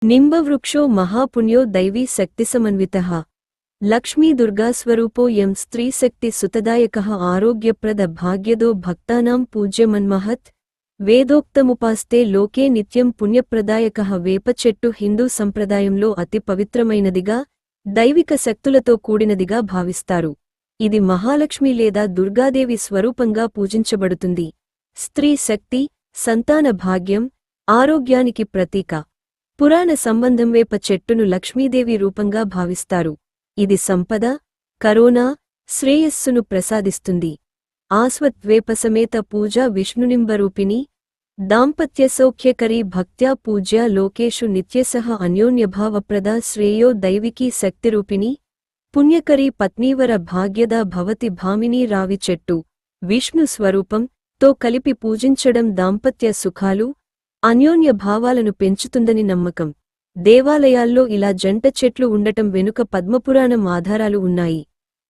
నింబవృక్షో మహాపుణ్యో దైవీ శక్తిసమన్వితః లక్ష్మీ దుర్గాస్వరూపో యం స్త్రీశక్తి సుతదాయకః ఆరోగ్యప్రద భాగ్యదో భక్తానాం పూజ్యమన్మహత్ వేదోక్తముపాస్తే లోకే నిత్యం పుణ్యప్రదాయకః వేప చెట్టు హిందూ సంప్రదాయంలో అతి పవిత్రమైనదిగా దైవిక శక్తులతో కూడినదిగా భావిస్తారు. ఇది మహాలక్ష్మి లేదా దుర్గాదేవి స్వరూపంగా పూజించబడుతుంది. స్త్రీ శక్తి, సంతాన భాగ్యం, ఆరోగ్యానికి ప్రతీక. పురాణ సంబంధం వేప చెట్టును లక్ష్మీదేవి రూపంగా భావిస్తారు. ఇది సంపద, కరోనా, శ్రేయస్సును ప్రసాదిస్తుంది. ఆస్వత్ వేపసమేత పూజ విష్ణునింబరూపిణి దాంపత్య సౌఖ్యకరీ భక్త్యా పూజ్య లోకేషు నిత్యసః అన్యోన్యభావప్రదా శ్రేయో దైవికీ శక్తిరూపిణి పుణ్యకరీ పత్నీవర భాగ్యదా భవతి భామినీ. రావి చెట్టు విష్ణు స్వరూపం తో కలిపి పూజించడం దాంపత్య సుఖాలు, అన్యోన్య భావాలను పెంచుతుందని నమ్మకం. దేవాలయాల్లో ఇలా జంట చెట్లు ఉండటం వెనుక పద్మపురాణం ఆధారాలు ఉన్నాయి.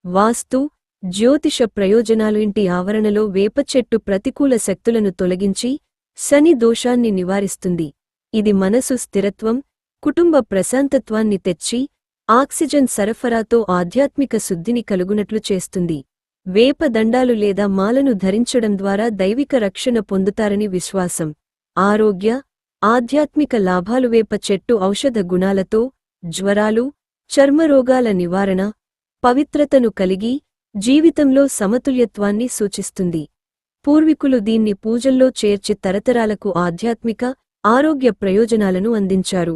వాస్తు, జ్యోతిష ప్రయోజనాలు. ఇంటి ఆవరణలో వేప చెట్టు ప్రతికూల శక్తులను తొలగించి శని దోషాన్ని నివారిస్తుంది. ఇది మనసు స్థిరత్వం, కుటుంబ ప్రశాంతత్వాన్ని తెచ్చి ఆక్సిజన్ సరఫరాతో ఆధ్యాత్మిక శుద్ధిని కలుగునట్లు చేస్తుంది. వేప దండాలు లేదా మాలను ధరించడం ద్వారా దైవిక రక్షణ పొందుతారని విశ్వాసం. ఆరోగ్య, ఆధ్యాత్మిక లాభాలు. వేప చెట్టు ఔషధ గుణాలతో జ్వరాలు, చర్మరోగాల నివారణ, పవిత్రతను కలిగి జీవితంలో సమతుల్యత్వాన్ని సూచిస్తుంది. పూర్వీకులు దీన్ని పూజల్లో చేర్చి తరతరాలకు ఆధ్యాత్మిక, ఆరోగ్య ప్రయోజనాలను అందించారు.